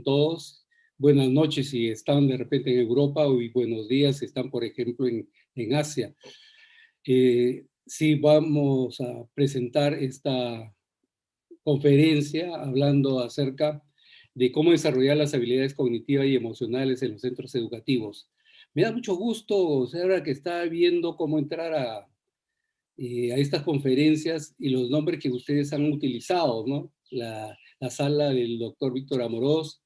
Todos. Buenas noches si están de repente en Europa y buenos días si están, por ejemplo, en Asia. Sí, vamos a presentar esta conferencia hablando acerca de cómo desarrollar las habilidades cognitivas y emocionales en los centros educativos. Me da mucho gusto, Sara, que está viendo cómo entrar a estas conferencias y los nombres que ustedes han utilizado, ¿no? La sala del doctor Víctor Amorós,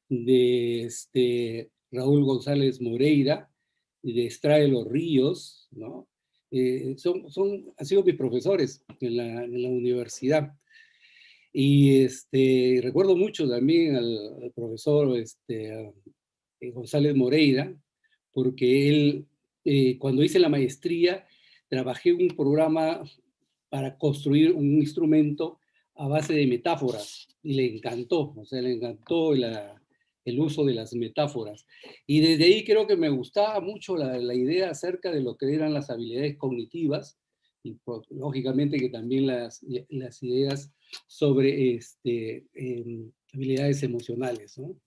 de Raúl González Moreira, de Estrada de los Ríos, ¿no? Han sido mis profesores en la universidad. Y recuerdo mucho también al profesor González Moreira, porque él, cuando hice la maestría, trabajé un programa para construir un instrumento a base de metáforas y le encantó, o sea, le encantó el uso de las metáforas. Y desde ahí creo que me gustaba mucho la idea acerca de lo que eran las habilidades cognitivas y lógicamente que también las ideas sobre habilidades emocionales, ¿no?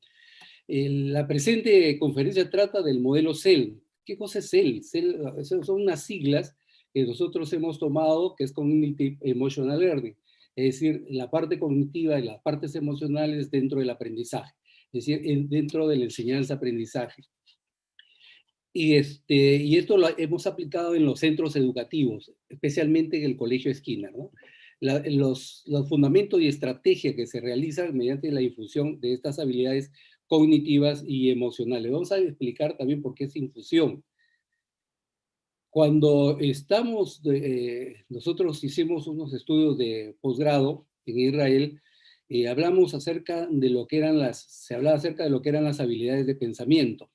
La presente conferencia trata del modelo CEL. ¿Qué cosa es CEL? CEL son unas siglas que nosotros hemos tomado, que es Cognitive Emotional Learning, es decir, la parte cognitiva y las partes emocionales dentro del aprendizaje, es decir, dentro de la enseñanza-aprendizaje. Y esto lo hemos aplicado en los centros educativos, especialmente en el Colegio Skinner, ¿no? Los fundamentos y estrategias que se realizan mediante la infusión de estas habilidades cognitivas y emocionales. Vamos a explicar también por qué es infusión. Cuando nosotros hicimos unos estudios de posgrado en Israel, hablamos acerca de lo que se hablaba acerca de lo que eran las habilidades de pensamiento.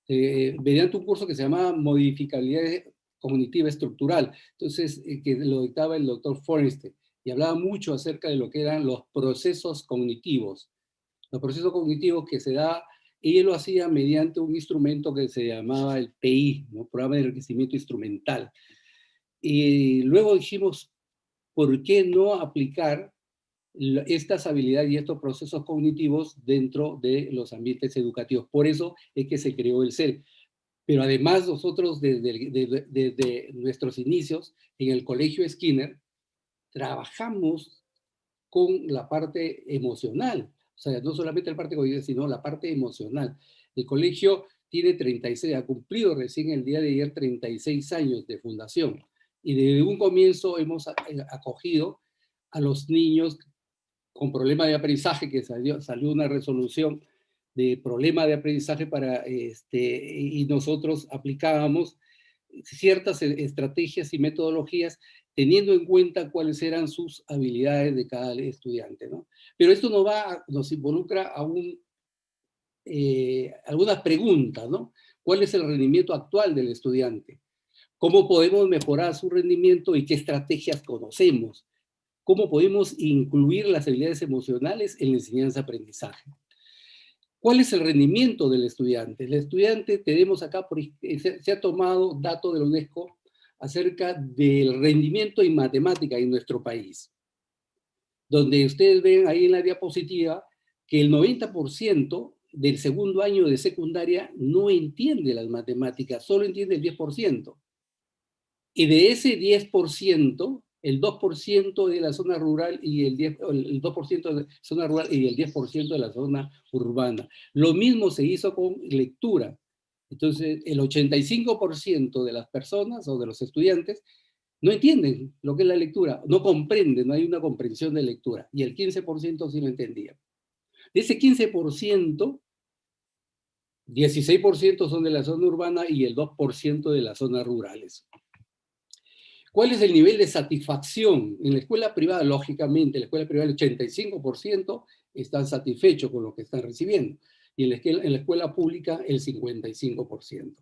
Mediante un curso que se llamaba Modificabilidad Cognitiva Estructural, entonces, que lo dictaba el doctor Forrester, y hablaba mucho acerca de lo que eran los procesos cognitivos. Los procesos cognitivos que se da, y él lo hacía mediante un instrumento que se llamaba el PI, ¿no? Programa de Enriquecimiento Instrumental. Y luego dijimos, ¿por qué no aplicar estas habilidades y estos procesos cognitivos dentro de los ambientes educativos? Por eso es que se creó el CEL. Pero además nosotros desde nuestros inicios en el Colegio Skinner trabajamos con la parte emocional. O sea, no solamente la parte cognitiva, sino la parte emocional. El colegio tiene 36, ha cumplido recién el día de ayer 36 años de fundación. Y desde un comienzo hemos acogido a los niños con problemas de aprendizaje, que salió una resolución de problema de aprendizaje y nosotros aplicábamos ciertas estrategias y metodologías teniendo en cuenta cuáles eran sus habilidades de cada estudiante, ¿no? Pero esto nos involucra a algunas preguntas, ¿no? ¿Cuál es el rendimiento actual del estudiante? ¿Cómo podemos mejorar su rendimiento y qué estrategias conocemos? ¿Cómo podemos incluir las habilidades emocionales en la enseñanza-aprendizaje? ¿Cuál es el rendimiento del estudiante? El estudiante, tenemos acá, se ha tomado datos de la UNESCO acerca del rendimiento en matemática en nuestro país, donde ustedes ven ahí en la diapositiva que el 90% del segundo año de secundaria no entiende las matemáticas, solo entiende el 10%. Y de ese 10%, el 2% de la zona rural y el 2% de la zona rural y el 10% de la zona urbana. Lo mismo se hizo con lectura. Entonces, el 85% de las personas o de los estudiantes no entienden lo que es la lectura, no comprenden, no hay una comprensión de lectura. Y el 15% sí lo entendía. De ese 15%, 16% son de la zona urbana y el 2% de las zonas rurales. ¿Cuál es el nivel de satisfacción? En la escuela privada, lógicamente, en la escuela privada el 85% están satisfechos con lo que están recibiendo. Y en la escuela pública el 55%.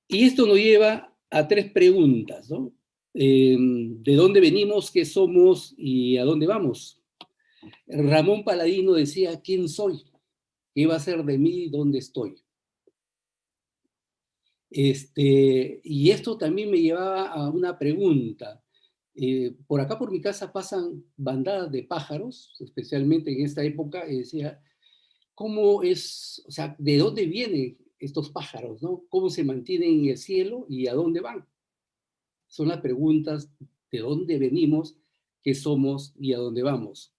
Y esto nos lleva a tres preguntas, ¿no? ¿De dónde venimos, qué somos y a dónde vamos? Ramón Paladino decía, ¿quién soy? ¿Qué va a ser de mí? ¿Dónde estoy? Y esto también me llevaba a una pregunta. Por acá, por mi casa, pasan bandadas de pájaros, especialmente en esta época, y decía, ¿cómo es, o sea, de dónde vienen estos pájaros, ¿no? ¿Cómo se mantienen en el cielo y a dónde van? Son las preguntas de dónde venimos, qué somos y a dónde vamos.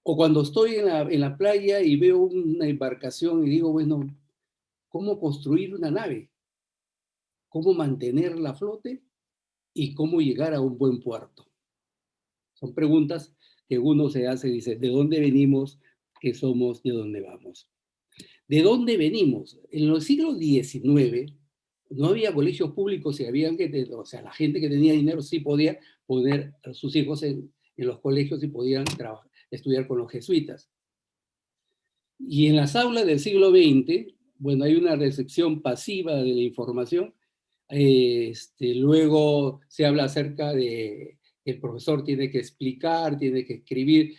O cuando estoy en la playa y veo una embarcación y digo, bueno, ¿cómo construir una nave? ¿Cómo mantenerla a flote? ¿Y cómo llegar a un buen puerto? Son preguntas que uno se hace y dice, ¿de dónde venimos? ¿Qué somos? ¿Y a dónde vamos? ¿De dónde venimos? En los siglos XIX no había colegios públicos y habían que, o sea, la gente que tenía dinero sí podía poner a sus hijos en los colegios y podían trabajar, estudiar con los jesuitas. Y en las aulas del siglo XX, bueno, hay una recepción pasiva de la información. Luego se habla acerca de que el profesor tiene que explicar, tiene que escribir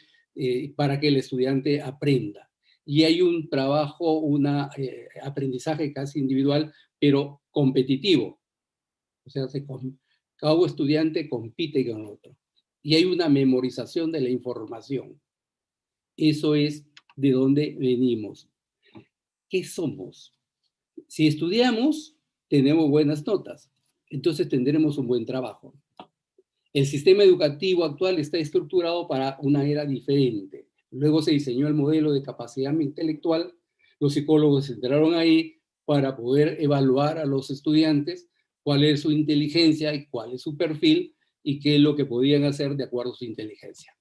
para que el estudiante aprenda. Y hay un trabajo, un aprendizaje casi individual, pero competitivo. O sea, cada estudiante compite con otro. Y hay una memorización de la información. Eso es de dónde venimos. ¿Qué somos? Si estudiamos, tenemos buenas notas, entonces tendremos un buen trabajo. El sistema educativo actual está estructurado para una era diferente. Luego se diseñó el modelo de capacidad intelectual. Los psicólogos se enteraron ahí para poder evaluar a los estudiantes cuál es su inteligencia y cuál es su perfil y qué es lo que podían hacer de acuerdo a su inteligencia.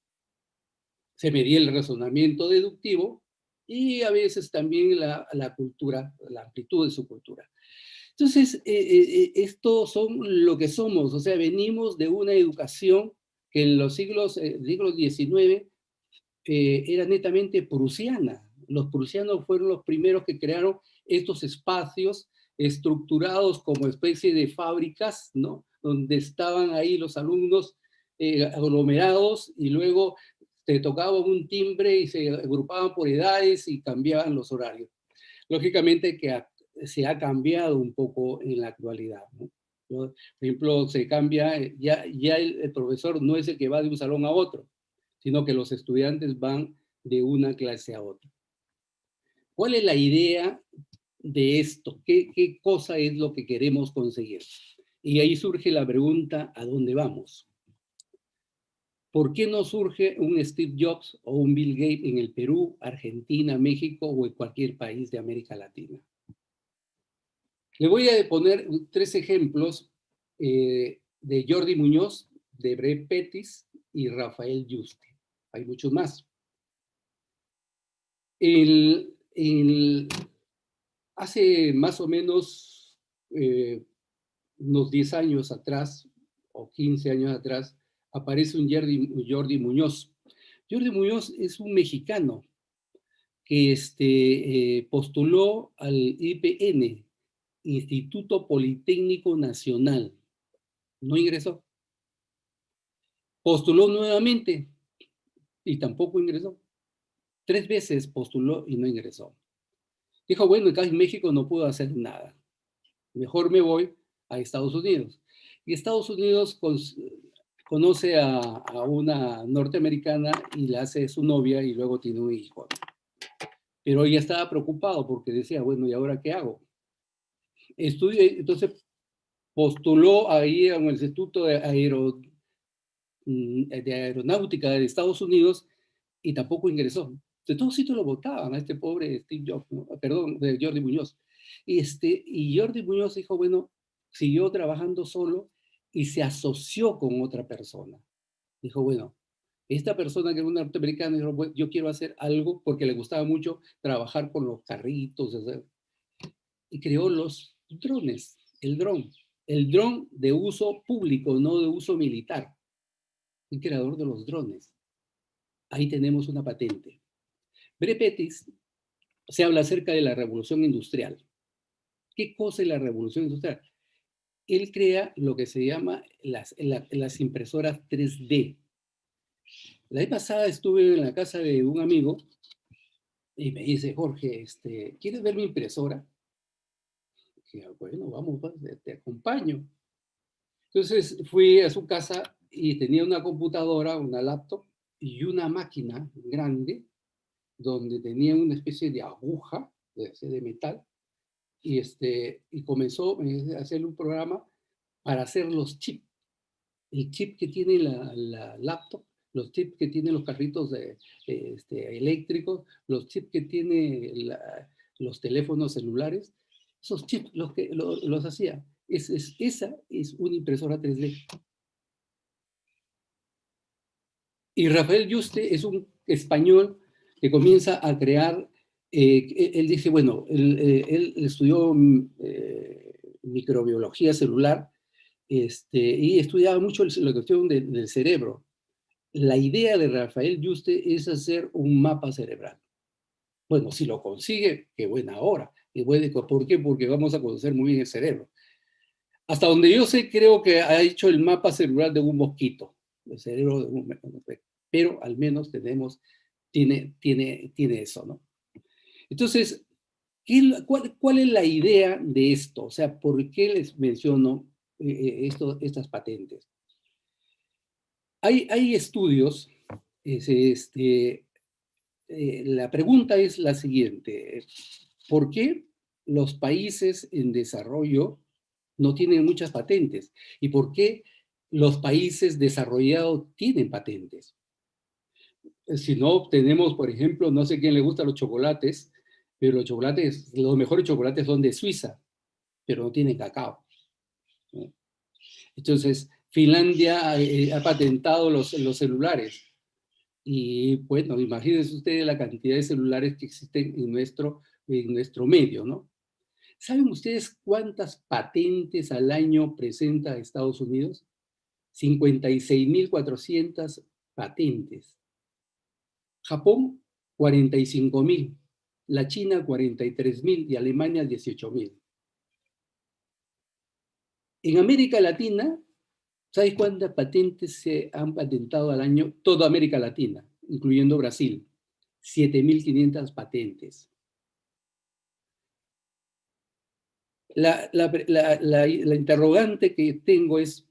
Se medía el razonamiento deductivo y a veces también la cultura, la amplitud de su cultura. Entonces, estos son lo que somos, o sea, venimos de una educación que en los siglos XIX era netamente prusiana. Los prusianos fueron los primeros que crearon estos espacios estructurados como especie de fábricas, ¿no? Donde estaban ahí los alumnos aglomerados y luego te tocaban un timbre y se agrupaban por edades y cambiaban los horarios. Lógicamente que se ha cambiado un poco en la actualidad, ¿no? Por ejemplo, se cambia, ya el profesor no es el que va de un salón a otro, sino que los estudiantes van de una clase a otra. ¿Cuál es la idea de esto? ¿Qué cosa es lo que queremos conseguir? Y ahí surge la pregunta, ¿a dónde vamos? ¿Por qué no surge un Steve Jobs o un Bill Gates en el Perú, Argentina, México o en cualquier país de América Latina? Le voy a poner 3 ejemplos de Jordi Muñoz, de Brett Pettis y Rafael Yuste. Hay muchos más. Hace más o menos unos 10 años atrás, o 15 años atrás, aparece un Jordi Muñoz. Jordi Muñoz es un mexicano que postuló al IPN, Instituto Politécnico Nacional. No ingresó. Postuló nuevamente y tampoco ingresó. 3 veces postuló y no ingresó. Dijo, bueno, acá en México no puedo hacer nada. Mejor me voy a Estados Unidos. Y Estados Unidos conoce a una norteamericana y la hace su novia y luego tiene un hijo. Pero ella estaba preocupado porque decía, bueno, ¿y ahora qué hago? Entonces postuló ahí en el Instituto de Aeronáutica de Estados Unidos y tampoco ingresó. De todos sitios lo votaban a este pobre Steve Jobs, ¿no? Perdón, de Jordi Muñoz. Y Jordi Muñoz dijo, bueno, siguió trabajando solo y se asoció con otra persona. Dijo, bueno, esta persona que era una norteamericana, dijo, bueno, yo quiero hacer algo porque le gustaba mucho trabajar con los carritos, y creó los drones, el dron de uso público, no de uso militar, el creador de los drones. Ahí tenemos una patente. Brett Pettis se habla acerca de la revolución industrial. ¿Qué cosa es la revolución industrial? Él crea lo que se llama las impresoras 3D. La vez pasada estuve en la casa de un amigo y me dice, Jorge, ¿quieres ver mi impresora? Y dije, bueno, vamos, te acompaño. Entonces fui a su casa y tenía una computadora, una laptop y una máquina grande donde tenía una especie de aguja de metal y comenzó a hacer un programa para hacer los chips. El chip que tiene la laptop, los chips que tienen los carritos eléctricos, los chips que tiene los teléfonos celulares, esos chips los hacía. Esa es una impresora 3D. Y Rafael Yuste es un español que comienza a crear, él dice, bueno, él estudió microbiología celular y estudiaba mucho la cuestión del cerebro. La idea de Rafael Yuste es hacer un mapa cerebral. Bueno, si lo consigue, qué buena hora. ¿Por qué? Porque vamos a conocer muy bien el cerebro. Hasta donde yo sé, creo que ha hecho el mapa cerebral de un mosquito, el cerebro de un mosquito, pero al menos tiene eso, ¿no? Entonces, ¿cuál es la idea de esto? O sea, ¿por qué les menciono estas patentes? Hay estudios, la pregunta es la siguiente: ¿por qué los países en desarrollo no tienen muchas patentes? ¿Y por qué los países desarrollados tienen patentes? Si no, tenemos, por ejemplo, no sé quién le gustan los chocolates, pero los mejores chocolates son de Suiza, pero no tienen cacao, ¿no? Entonces, Finlandia ha patentado los celulares. Y bueno, imagínense ustedes la cantidad de celulares que existen en nuestro medio, ¿no? ¿Saben ustedes cuántas patentes al año presenta Estados Unidos? 56.400 patentes. Japón, 45.000. La China, 43.000 y Alemania, 18.000. En América Latina, ¿sabes cuántas patentes se han patentado al año? Toda América Latina, incluyendo Brasil. 7.500 patentes. La interrogante que tengo es,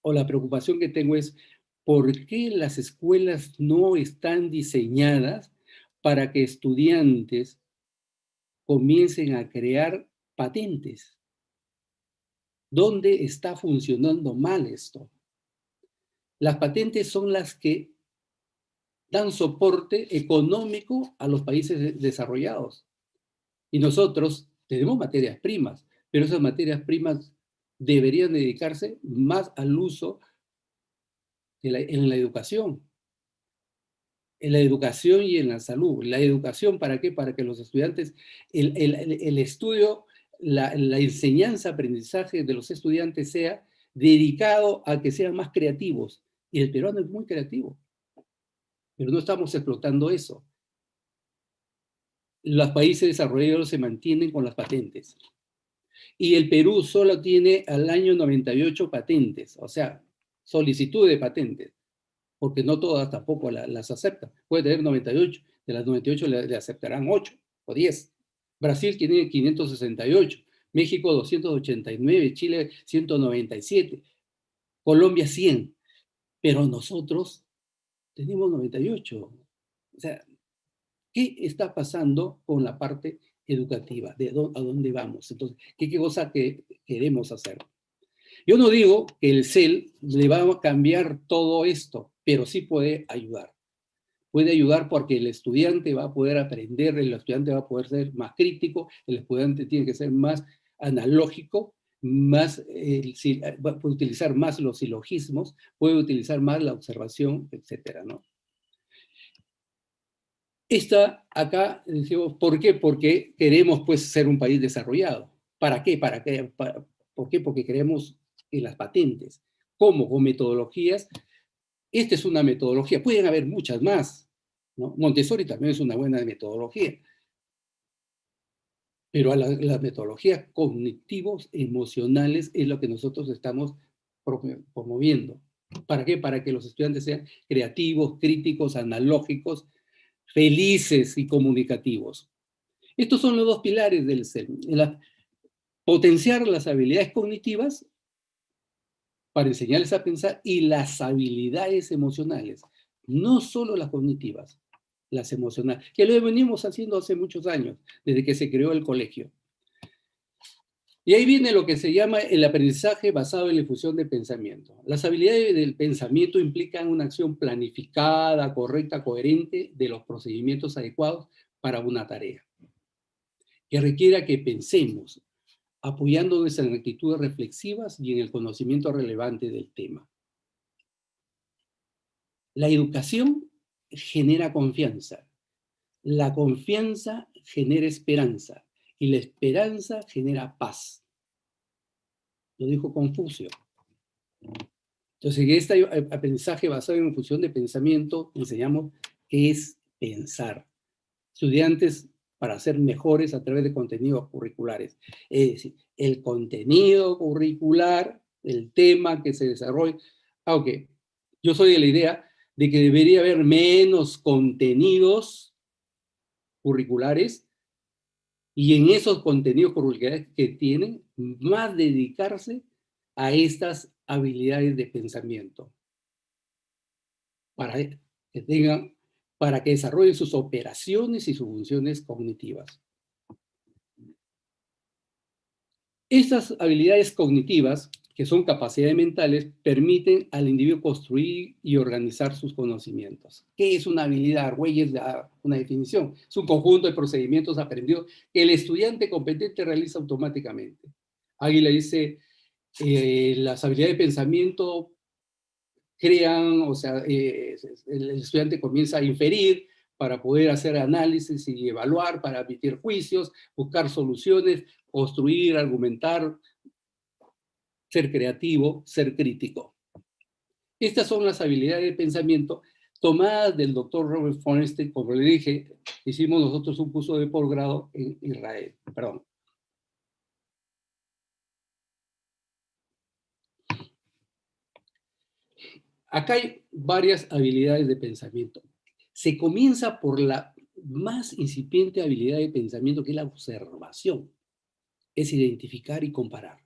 o la preocupación que tengo es, ¿por qué las escuelas no están diseñadas para que estudiantes comiencen a crear patentes? ¿Dónde está funcionando mal esto? Las patentes son las que dan soporte económico a los países desarrollados. Y nosotros tenemos materias primas, pero esas materias primas deberían dedicarse más al uso en la educación. En la educación y en la salud. La educación, ¿para qué? Para que los estudiantes, el estudio, la enseñanza, aprendizaje de los estudiantes sea dedicado a que sean más creativos. Y el peruano es muy creativo, pero no estamos explotando eso. Los países desarrollados se mantienen con las patentes. Y el Perú solo tiene al año 98 patentes, o sea, solicitud de patentes, porque no todas tampoco las aceptan. Puede tener 98, de las 98 le aceptarán 8 o 10. Brasil tiene 568, México 289, Chile 197, Colombia 100, pero nosotros tenemos 98. O sea, ¿qué está pasando con la parte educativa? ¿A dónde vamos? Entonces, ¿qué cosa que queremos hacer? Yo no digo que el CEL le va a cambiar todo esto, pero sí puede ayudar. Puede ayudar porque el estudiante va a poder aprender, el estudiante va a poder ser más crítico, el estudiante tiene que ser más analógico, puede utilizar más los silogismos, puede utilizar más la observación, etcétera, ¿no? Acá decimos, ¿por qué? Porque queremos pues ser un país desarrollado. ¿Para qué? ¿Por qué? Porque queremos las patentes. ¿Cómo? Con metodologías. Esta es una metodología, pueden haber muchas más, ¿no? Montessori también es una buena metodología, pero a las metodologías cognitivos, emocionales, es lo que nosotros estamos promoviendo. ¿Para qué? Para que los estudiantes sean creativos, críticos, analógicos, felices y comunicativos. Estos son los dos pilares del CEL. Potenciar las habilidades cognitivas para enseñarles a pensar, y las habilidades emocionales, no solo las cognitivas, las emocionales, que lo venimos haciendo hace muchos años, desde que se creó el colegio. Y ahí viene lo que se llama el aprendizaje basado en la difusión de pensamiento. Las habilidades del pensamiento implican una acción planificada, correcta, coherente de los procedimientos adecuados para una tarea, que requiera que pensemos, apoyándonos en actitudes reflexivas y en el conocimiento relevante del tema. La educación genera confianza, la confianza genera esperanza y la esperanza genera paz. Lo dijo Confucio. Entonces, en este aprendizaje basado en función de pensamiento, enseñamos qué es pensar. Estudiantes para ser mejores a través de contenidos curriculares. Es decir, el contenido curricular, el tema que se desarrolla. Aunque yo soy de la idea de que debería haber menos contenidos curriculares y en esos contenidos curriculares que tienen, más dedicarse a estas habilidades de pensamiento para que tengan, para que desarrollen sus operaciones y sus funciones cognitivas. Estas habilidades cognitivas, que son capacidades mentales, permiten al individuo construir y organizar sus conocimientos. ¿Qué es una habilidad? Güeyes, una definición. Es un conjunto de procedimientos aprendidos que el estudiante competente realiza automáticamente. Águila dice, las habilidades de pensamiento crean, o sea, el estudiante comienza a inferir para poder hacer análisis y evaluar, para emitir juicios, buscar soluciones, construir, argumentar, ser creativo, ser crítico. Estas son las habilidades de pensamiento tomadas del doctor Robert Forrester, como le dije, hicimos nosotros un curso de posgrado en Israel. Perdón. Acá hay varias habilidades de pensamiento. Se comienza por la más incipiente habilidad de pensamiento, que es la observación. Es identificar y comparar.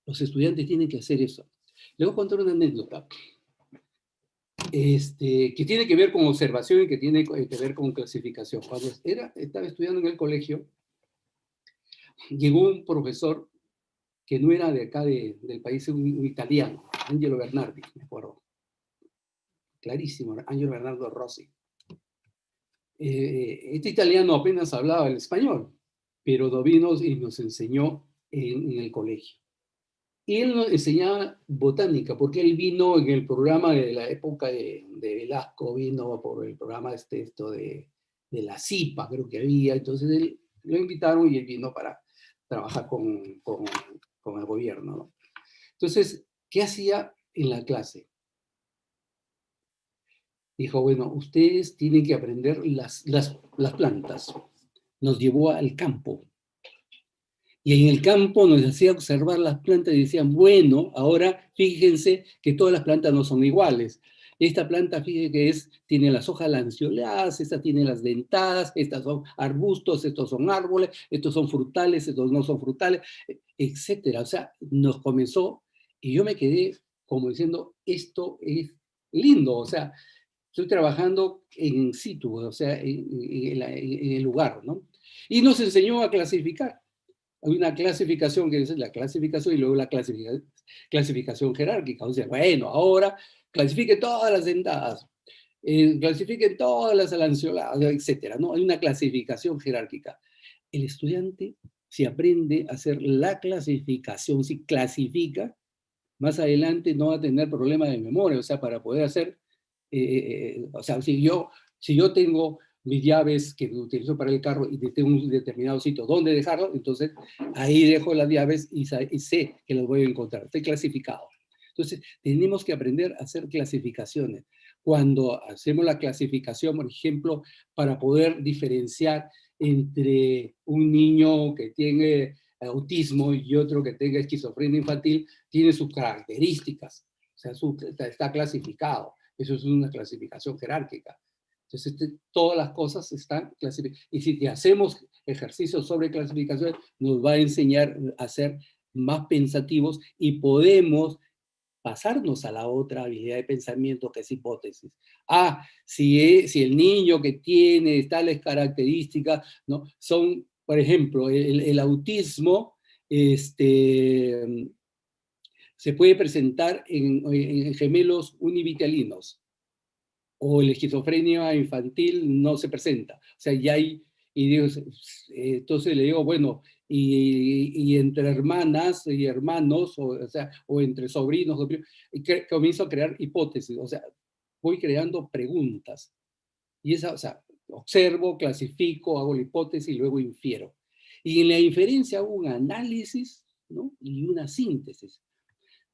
Los estudiantes tienen que hacer eso. Les voy a contar una anécdota que tiene que ver con observación y que tiene que ver con clasificación. Cuando estaba estudiando en el colegio, llegó un profesor que no era de acá del país, un italiano, Angelo Bernardi, me acuerdo. Clarísimo, Angelo Bernardo Rossi. Este italiano apenas hablaba el español, pero vino y nos enseñó en el colegio. Y él nos enseñaba botánica, porque él vino en el programa de la época de Velasco, vino por el programa de la CIPA, creo que había, entonces él, lo invitaron y él vino para trabajar con el gobierno, ¿no? Entonces, ¿qué hacía en la clase? Dijo, bueno, ustedes tienen que aprender las plantas. Nos llevó al campo. Y en el campo nos hacía observar las plantas y decían, bueno, ahora fíjense que todas las plantas no son iguales. Esta planta, fíjense que tiene las hojas lanceoladas, esta tiene las dentadas, estas son arbustos, estos son árboles, estos son frutales, estos no son frutales, etcétera. O sea, nos comenzó y yo me quedé como diciendo, esto es lindo, o sea, estoy trabajando en situ, o sea, en el lugar, ¿no? Y nos enseñó a clasificar. Hay una clasificación que es la clasificación y luego la clasificación jerárquica. O sea, bueno, ahora clasifique todas las dentadas, clasifiquen todas las lanceoladas, etcétera, ¿no? Hay una clasificación jerárquica. El estudiante, si aprende a hacer la clasificación, si clasifica, más adelante no va a tener problema de memoria, o sea, para poder hacer, o sea, si yo tengo mis llaves que utilizo para el carro y tengo un determinado sitio donde dejarlo, entonces ahí dejo las llaves y sé que las voy a encontrar, estoy clasificado. Entonces, tenemos que aprender a hacer clasificaciones. Cuando hacemos la clasificación, por ejemplo, para poder diferenciar entre un niño que tiene autismo y otro que tenga esquizofrenia infantil, tiene sus características, o sea, está clasificado. Eso es una clasificación jerárquica. Entonces, todas las cosas están clasificadas. Y si hacemos ejercicios sobre clasificación, nos va a enseñar a ser más pensativos y podemos pasarnos a la otra habilidad de pensamiento que es hipótesis. Si el niño que tiene tales características, ¿no? Son, por ejemplo, el autismo, se puede presentar en gemelos univitelinos, o la esquizofrenia infantil no se presenta. O sea, ya hay, y digo, entonces le digo, bueno, y entre hermanas y hermanos, sea, o entre sobrinos, y comienzo a crear hipótesis, o sea, voy creando preguntas. Y esa, o sea, observo, clasifico, hago la hipótesis y luego infiero. Y en la inferencia hago un análisis, ¿no? Y una síntesis.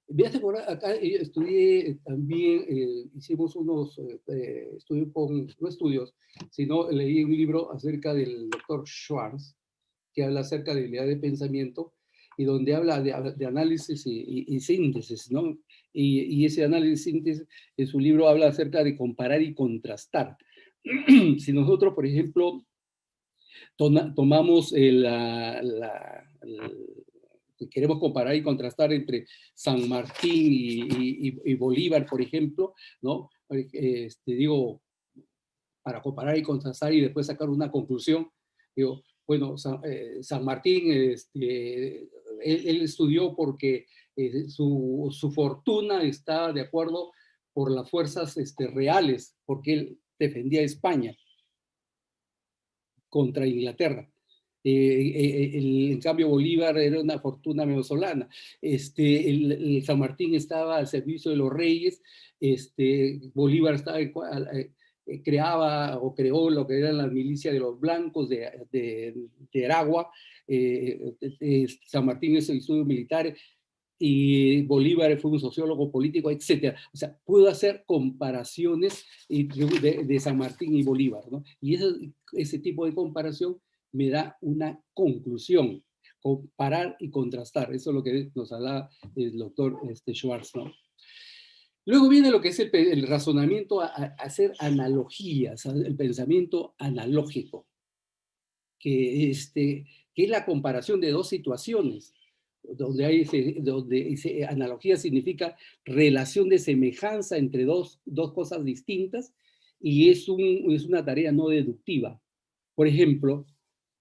Fíjate, por acá estudié también, hicimos unos estudios no estudios, sino leí un libro acerca del doctor Schwartz, que habla acerca de habilidad de pensamiento, y donde habla de análisis y síntesis, ¿no? Y ese análisis y síntesis en su libro habla acerca de comparar y contrastar. Si nosotros, por ejemplo, tomamos queremos comparar y contrastar entre San Martín y Bolívar, por ejemplo, ¿no? Digo, para comparar y contrastar y después sacar una conclusión, digo, bueno, San Martín, él estudió porque su fortuna está de acuerdo por las fuerzas reales, porque él defendía a España contra Inglaterra. En cambio, Bolívar era una fortuna venezolana. El San Martín estaba al servicio de los reyes. Bolívar estaba, creaba o creó lo que eran las milicias de los blancos de Aragua. San Martín hizo estudios militares y Bolívar fue un sociólogo político, etcétera. O sea, puedo hacer comparaciones de San Martín y Bolívar, ¿no? Y ese tipo de comparación me da una conclusión, comparar y contrastar. Eso es lo que nos habla el doctor Schwartz, ¿no? Luego viene lo que es el razonamiento, hacer analogías, el pensamiento analógico, que es la comparación de dos situaciones donde analogía significa relación de semejanza entre dos cosas distintas, y es una tarea no deductiva. Por ejemplo,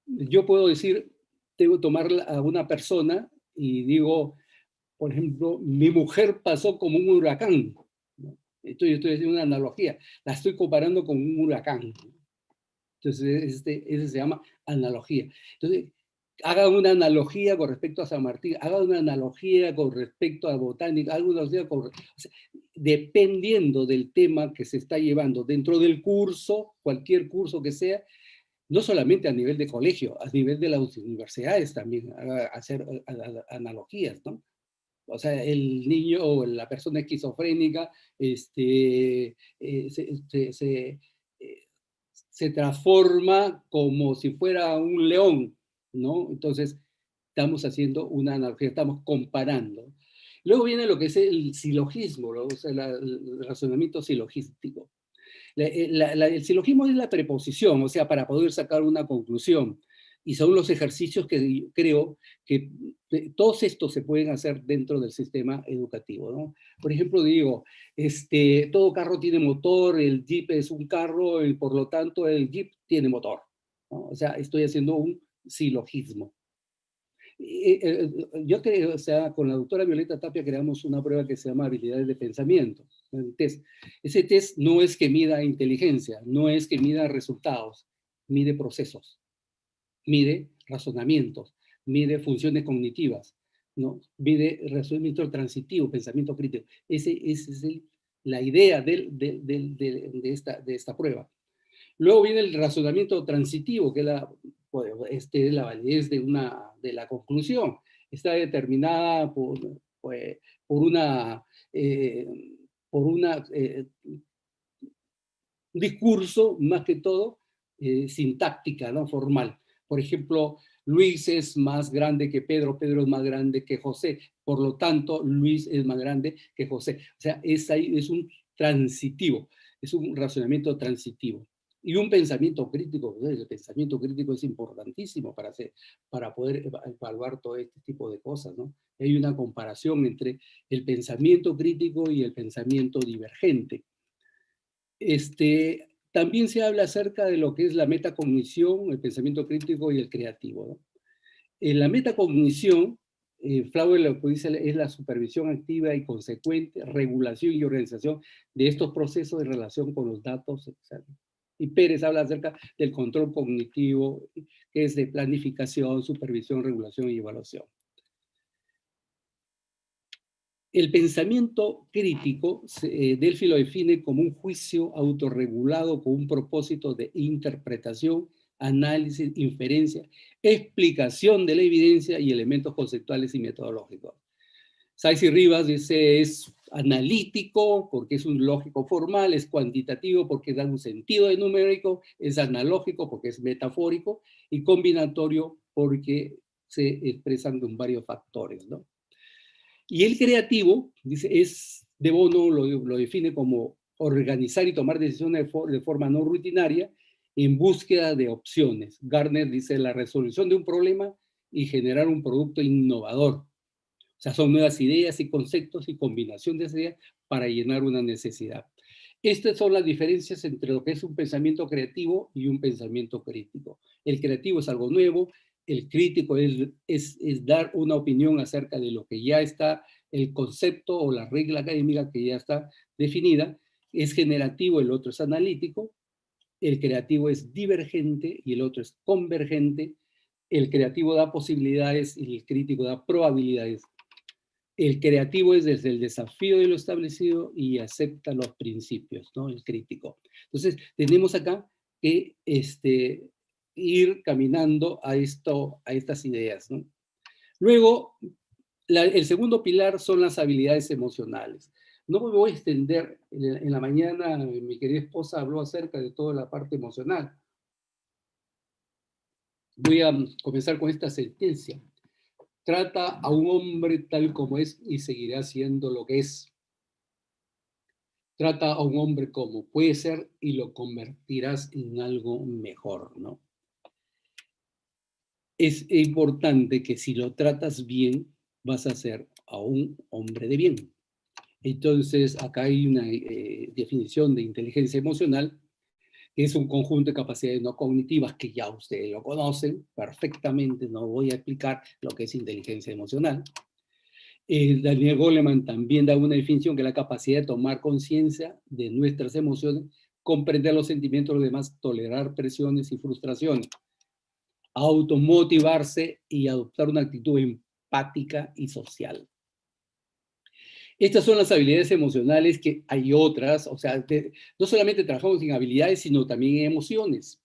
yo puedo decir, tengo que tomar a una persona y digo, por ejemplo, mi mujer pasó como un huracán, ¿no? Yo estoy haciendo una analogía, la estoy comparando con un huracán. Entonces, ese se llama analogía. Entonces, haga una analogía con respecto a San Martín, haga una analogía con respecto a botánica, alguna analogía o sea, dependiendo del tema que se está llevando dentro del curso, cualquier curso que sea, no solamente a nivel de colegio, a nivel de las universidades también, hacer analogías, ¿no? O sea, el niño o la persona esquizofrénica se transforma como si fuera un león, ¿no? Entonces, estamos haciendo una analogía, estamos comparando. Luego viene lo que es el silogismo, ¿no? O sea, el razonamiento silogístico. El silogismo es la preposición, o sea, para poder sacar una conclusión. Y son los ejercicios que creo que todos estos se pueden hacer dentro del sistema educativo, ¿no? Por ejemplo, digo, todo carro tiene motor, el Jeep es un carro y por lo tanto el Jeep tiene motor, ¿no? O sea, estoy haciendo un silogismo. Yo creo, o sea, con la doctora Violeta Tapia creamos una prueba que se llama habilidades de pensamiento, un test. Ese test no es que mida inteligencia, no es que mida resultados, mide procesos, mide razonamientos, mide funciones cognitivas, ¿no? Mide razonamiento transitivo, pensamiento crítico. Esa es la idea de esta prueba. Luego viene el razonamiento transitivo, que es la validez de la conclusión. Está determinada pues, por eh, un discurso, más que todo, sintáctica, ¿no? Formal. Por ejemplo, Luis es más grande que Pedro, Pedro es más grande que José, por lo tanto, Luis es más grande que José. O sea, es un transitivo, es un razonamiento transitivo. Y un pensamiento crítico, ¿no? El pensamiento crítico es importantísimo para poder evaluar todo este tipo de cosas, ¿no? Hay una comparación entre el pensamiento crítico y el pensamiento divergente. También se habla acerca de lo que es la metacognición, el pensamiento crítico y el creativo, ¿no? En la metacognición, Flau lo que dice es la supervisión activa y consecuente, regulación y organización de estos procesos en relación con los datos, etc. Y Pérez habla acerca del control cognitivo, que es de planificación, supervisión, regulación y evaluación. El pensamiento crítico, Delphi lo define como un juicio autorregulado con un propósito de interpretación, análisis, inferencia, explicación de la evidencia y elementos conceptuales y metodológicos. Saiz y Rivas dice es analítico porque es un lógico formal, es cuantitativo porque da un sentido de numérico, es analógico porque es metafórico y combinatorio porque se expresan con varios factores, ¿no? Y el creativo, dice, De Bono lo define como organizar y tomar decisiones de forma no rutinaria en búsqueda de opciones. Gardner dice la resolución de un problema y generar un producto innovador. O sea, son nuevas ideas y conceptos y combinación de ideas para llenar una necesidad. Estas son las diferencias entre lo que es un pensamiento creativo y un pensamiento crítico. El creativo es algo nuevo, el crítico es dar una opinión acerca de lo que ya está, el concepto o la regla académica que ya está definida. Es generativo, el otro es analítico, el creativo es divergente y el otro es convergente. El creativo da posibilidades y el crítico da probabilidades. El creativo es desde el desafío de lo establecido y acepta los principios, ¿no? El crítico. Entonces, tenemos acá que ir caminando a estas ideas, ¿no? Luego, el segundo pilar son las habilidades emocionales. No me voy a extender, en la mañana mi querida esposa habló acerca de toda la parte emocional. Voy a comenzar con esta sentencia. Trata a un hombre tal como es y seguirá siendo lo que es. Trata a un hombre como puede ser y lo convertirás en algo mejor, ¿no? Es importante que si lo tratas bien, vas a ser a un hombre de bien. Entonces, acá hay una definición de inteligencia emocional, que es un conjunto de capacidades no cognitivas que ya ustedes lo conocen perfectamente, no voy a explicar lo que es inteligencia emocional. Daniel Goleman también da una definición que es la capacidad de tomar conciencia de nuestras emociones, comprender los sentimientos de los demás, tolerar presiones y frustraciones, automotivarse y adoptar una actitud empática y social. Estas son las habilidades emocionales, que hay otras, o sea, no solamente trabajamos en habilidades, sino también en emociones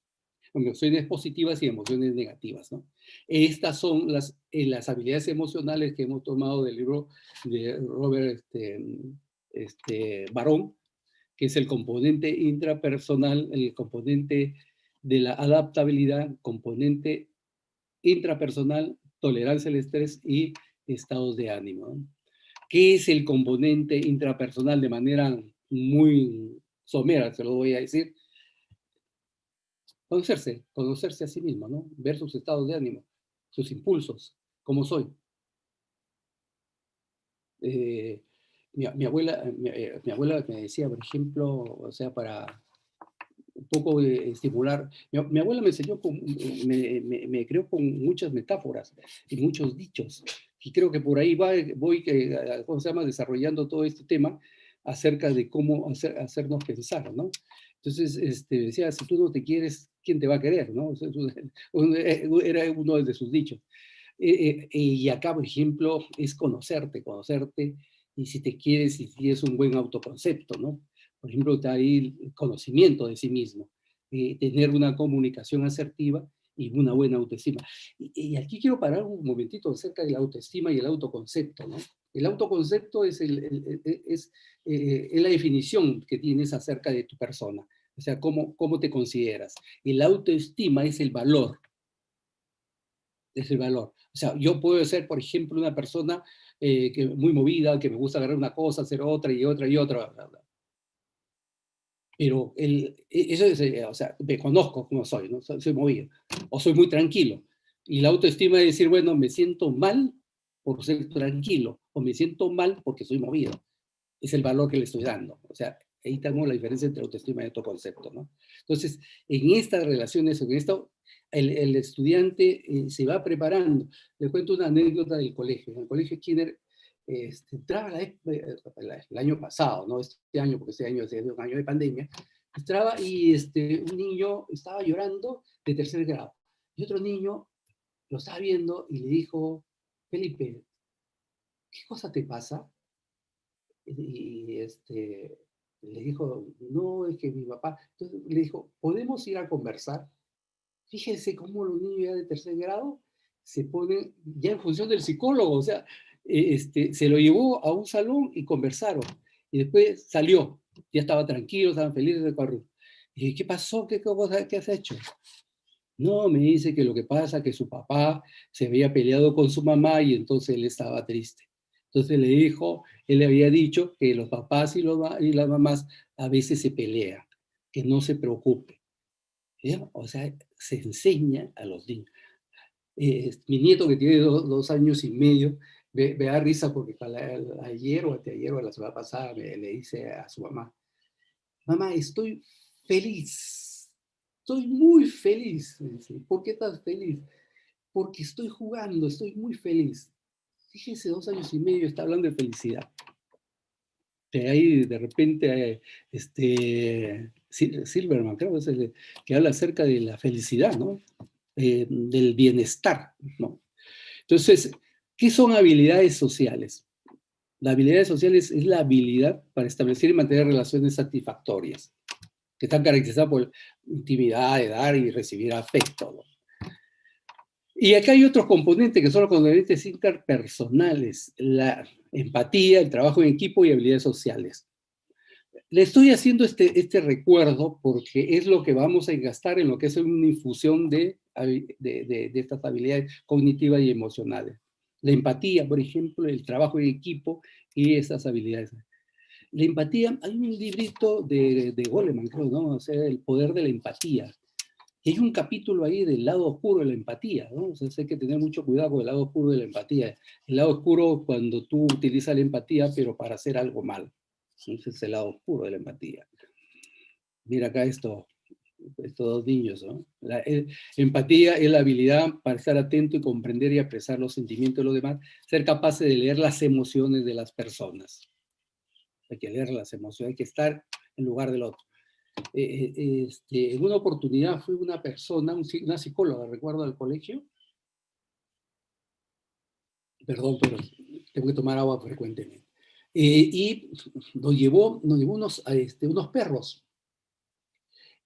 positivas y emociones negativas, ¿no? Estas son las habilidades emocionales que hemos tomado del libro de Robert Barón, que es el componente intrapersonal, el componente de la adaptabilidad, componente intrapersonal, tolerancia al estrés y estados de ánimo, ¿no? ¿Qué es el componente intrapersonal? De manera muy somera, se lo voy a decir. Conocerse a sí mismo, ¿no? Ver sus estados de ánimo, sus impulsos, cómo soy. Mi abuela me decía, por ejemplo, o sea, para un poco estimular, mi abuela me enseñó, me creó con muchas metáforas y muchos dichos, y creo que por ahí voy ¿cómo se llama?, desarrollando todo este tema acerca de cómo hacernos pensar, ¿no? Entonces, decía, si tú no te quieres, ¿quién te va a querer?, ¿no? Era uno de sus dichos. Y acá, por ejemplo, es conocerte, y si te quieres, si tienes un buen autoconcepto, ¿no? Por ejemplo, está ahí el conocimiento de sí mismo, tener una comunicación asertiva y una buena autoestima. Y aquí quiero parar un momentito acerca de la autoestima y el autoconcepto, ¿no? El autoconcepto es la definición que tienes acerca de tu persona, o sea, cómo te consideras. Y la autoestima es el valor, es el valor. O sea, yo puedo ser, por ejemplo, una persona muy movida, que me gusta agarrar una cosa, hacer otra y otra y otra. Bla, bla. Pero eso es, o sea, me conozco como soy, ¿no? Soy movido, o soy muy tranquilo. Y la autoestima es decir, bueno, me siento mal por ser tranquilo, o me siento mal porque soy movido. Es el valor que le estoy dando. O sea, ahí tenemos la diferencia entre autoestima y autoconcepto, ¿no? Entonces, en estas relaciones, en esto, el estudiante se va preparando. Le cuento una anécdota del colegio. En el colegio Skinner entraba el año pasado, no este año, porque este año es un año de pandemia, entraba y un niño estaba llorando de tercer grado. Y otro niño lo estaba viendo y le dijo, Felipe, ¿qué cosa te pasa? Y le dijo, no, es que mi papá, entonces le dijo, ¿podemos ir a conversar? Fíjense cómo los niños ya de tercer grado se ponen ya en función del psicólogo, o sea, se lo llevó a un salón y conversaron, y después salió, ya estaba tranquilo, estaban felices de correr. Y ¿qué pasó? ¿Qué has hecho? No, me dice que lo que pasa es que su papá se había peleado con su mamá y entonces él estaba triste. Entonces le dijo, él le había dicho que los papás y las mamás a veces se pelean, que no se preocupe. ¿Ya? O sea, se enseña a los niños. Mi nieto que tiene 2 años y medio, me da risa porque ayer o anteayer o la semana pasada le dice a su mamá, mamá, estoy feliz, estoy muy feliz. Me dice, ¿por qué estás feliz? Porque estoy jugando, estoy muy feliz. Fíjese, 2 años y medio está hablando de felicidad. Que ahí de repente, Silverman, creo que es el que habla acerca de la felicidad, ¿no? Del bienestar, ¿no? Entonces, ¿qué son habilidades sociales? Las habilidades sociales es la habilidad para establecer y mantener relaciones satisfactorias, que están caracterizadas por intimidad, de dar y recibir afecto, ¿no? Y acá hay otros componentes que son los componentes interpersonales, la empatía, el trabajo en equipo y habilidades sociales. Le estoy haciendo este recuerdo porque es lo que vamos a gastar en lo que es una infusión de estas habilidades cognitivas y emocionales. La empatía, por ejemplo, el trabajo en equipo y esas habilidades. La empatía, hay un librito de Goleman, creo, ¿no? O sea, el poder de la empatía. Y hay un capítulo ahí del lado oscuro de la empatía, ¿no? O sea, hay que tener mucho cuidado con el lado oscuro de la empatía. El lado oscuro cuando tú utilizas la empatía, pero para hacer algo mal. Ese es el lado oscuro de la empatía. Mira acá estos dos niños, ¿no? Empatía es la habilidad para estar atento y comprender y apreciar los sentimientos de los demás, ser capaces de leer las emociones de las personas. Hay que leer las emociones, hay que estar en lugar del otro. En una oportunidad fui una persona, una psicóloga, recuerdo al colegio, perdón, pero tengo que tomar agua frecuentemente, y nos llevó unos perros,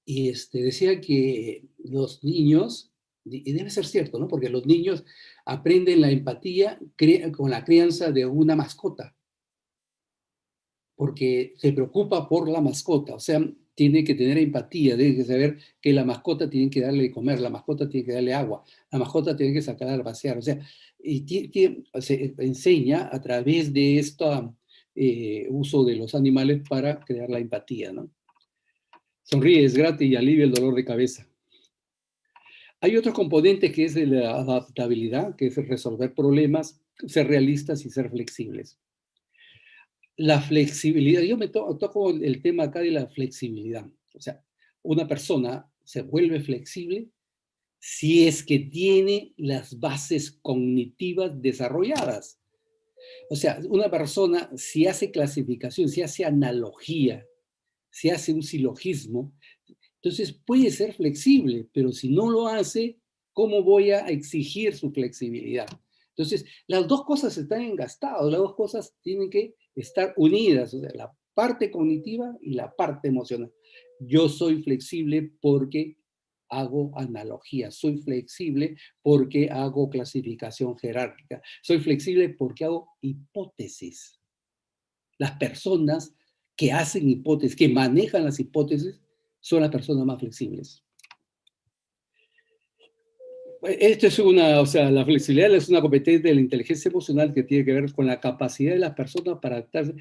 y decía que los niños, y debe ser cierto, ¿no? Porque los niños aprenden la empatía con la crianza de una mascota, porque se preocupa por la mascota, o sea, tiene que tener empatía, tiene que saber que la mascota tiene que darle de comer, la mascota tiene que darle agua, la mascota tiene que sacarla a pasear, o sea, se enseña a través de este uso de los animales para crear la empatía, ¿no? Sonríe, es gratis y alivia el dolor de cabeza. Hay otro componente que es de la adaptabilidad, que es resolver problemas, ser realistas y ser flexibles. La flexibilidad, yo me toco el tema acá de la flexibilidad. O sea, una persona se vuelve flexible si es que tiene las bases cognitivas desarrolladas. O sea, una persona si hace clasificación, si hace analogía, si hace un silogismo, entonces puede ser flexible, pero si no lo hace, ¿cómo voy a exigir su flexibilidad? Entonces, las dos cosas están engastadas, las dos cosas tienen que estar unidas, o sea, la parte cognitiva y la parte emocional. Yo soy flexible porque hago analogía, soy flexible porque hago clasificación jerárquica, soy flexible porque hago hipótesis. Las personas que hacen hipótesis, que manejan las hipótesis, son las personas más flexibles. Esto es o sea, la flexibilidad es una competencia de la inteligencia emocional que tiene que ver con la capacidad de las personas para adaptarse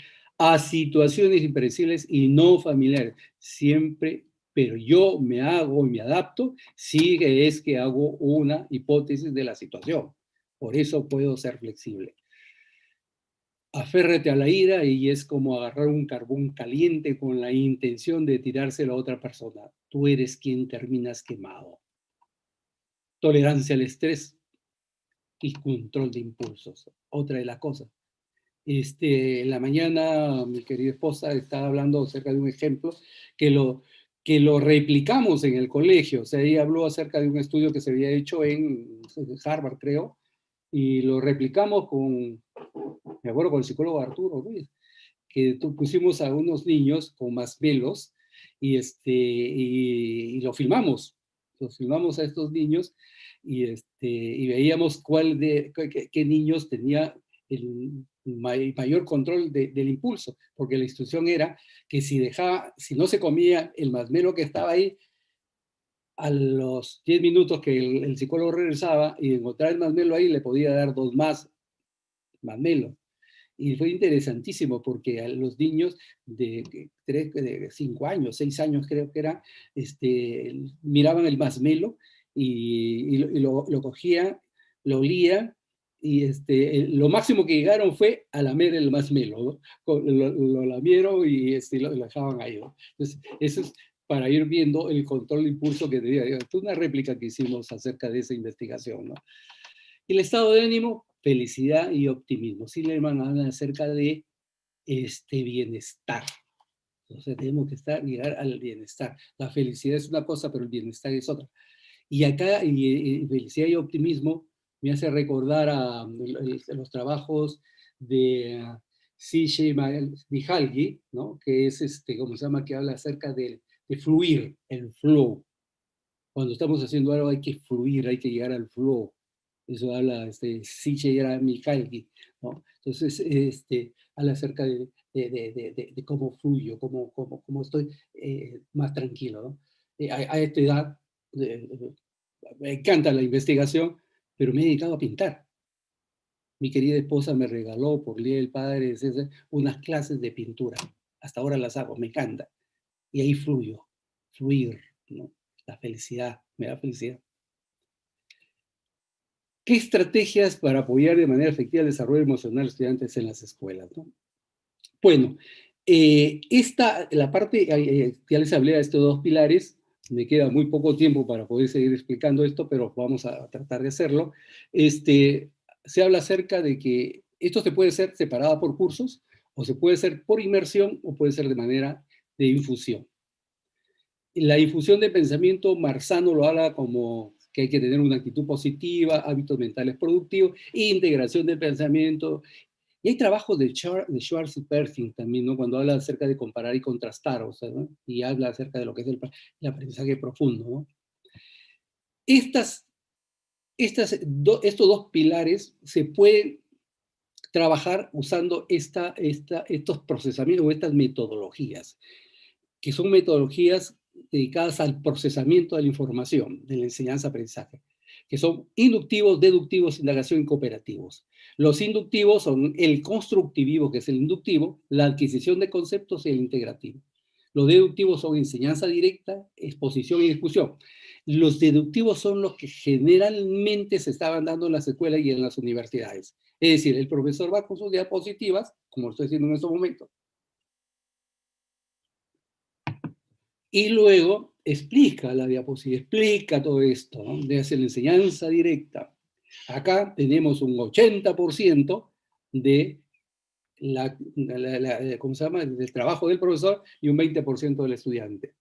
a situaciones impredecibles y no familiares. Siempre, pero yo me hago y me adapto si es que hago una hipótesis de la situación. Por eso puedo ser flexible. Aférrate a la ira y es como agarrar un carbón caliente con la intención de tirárselo a otra persona. Tú eres quien terminas quemado. Tolerancia al estrés y control de impulsos. Otra de las cosas. En la mañana mi querida esposa estaba hablando acerca de un ejemplo que lo replicamos en el colegio. O sea, ella habló acerca de un estudio que se había hecho en Harvard, creo, y lo replicamos me acuerdo, con el psicólogo Arturo Ruiz, que pusimos a unos niños con masmelos y lo filmamos. Los filmamos a estos niños y veíamos qué niños tenía el mayor control del impulso, porque la instrucción era que si no se comía el masmelo que estaba ahí, a los 10 minutos que el psicólogo regresaba y encontraba el masmelo ahí, le podía dar 2 más masmelos. Y fue interesantísimo porque a los niños de 5 años, 6 años creo que era, miraban el masmelo y lo cogían, lo olían y lo máximo que llegaron fue a lamer el masmelo, ¿no? Lo lamieron y lo dejaban ahí, ¿no? Entonces, eso es para ir viendo el control de impulso que tenía. Fue una réplica que hicimos acerca de esa investigación, ¿no? Y el estado de ánimo, felicidad y optimismo. Sillerman habla acerca de bienestar. Entonces tenemos que llegar al bienestar. La felicidad es una cosa, pero el bienestar es otra. Y acá, felicidad y optimismo me hace recordar a los trabajos de C.J. Mihalgi, ¿no? Que es, ¿cómo se llama? Que habla acerca de fluir, el flow. Cuando estamos haciendo algo hay que fluir, hay que llegar al flow. Eso habla C.J. Mihalki, ¿no? Entonces, habla acerca de cómo fluyo, cómo estoy más tranquilo, ¿no? A esta edad, me encanta la investigación, pero me he dedicado a pintar. Mi querida esposa me regaló por el Día del Padre unas clases de pintura. Hasta ahora las hago, me encanta. Y ahí fluir, ¿no? La felicidad, me da felicidad. ¿Qué estrategias para apoyar de manera efectiva el desarrollo emocional de estudiantes en las escuelas, ¿no? Bueno, la parte, ya les hablé de estos 2 pilares, me queda muy poco tiempo para poder seguir explicando esto, pero vamos a tratar de hacerlo. Se habla acerca de que esto se puede ser separado por cursos, o se puede ser por inmersión, o puede ser de manera de infusión. La infusión de pensamiento, Marzano lo habla como que hay que tener una actitud positiva, hábitos mentales productivos, integración del pensamiento. Y hay trabajos de Schwartz y Pershing también, ¿no? Cuando habla acerca de comparar y contrastar, o sea, ¿no? Y habla acerca de lo que es el aprendizaje profundo, ¿no? Estos 2 pilares se pueden trabajar usando estos procesamientos o estas metodologías, que son metodologías dedicadas al procesamiento de la información, de la enseñanza-aprendizaje, que son inductivos, deductivos, indagación y cooperativos. Los inductivos son el constructivo, que es el inductivo, la adquisición de conceptos y el integrativo. Los deductivos son enseñanza directa, exposición y discusión. Los deductivos son los que generalmente se estaban dando en las escuelas y en las universidades. Es decir, el profesor va con sus diapositivas, como lo estoy haciendo en estos momentos, y luego explica la diapositiva, explica todo esto, ¿no? De hacer la enseñanza directa. Acá tenemos un 80% de ¿cómo se llama? Del trabajo del profesor y un 20% del estudiante.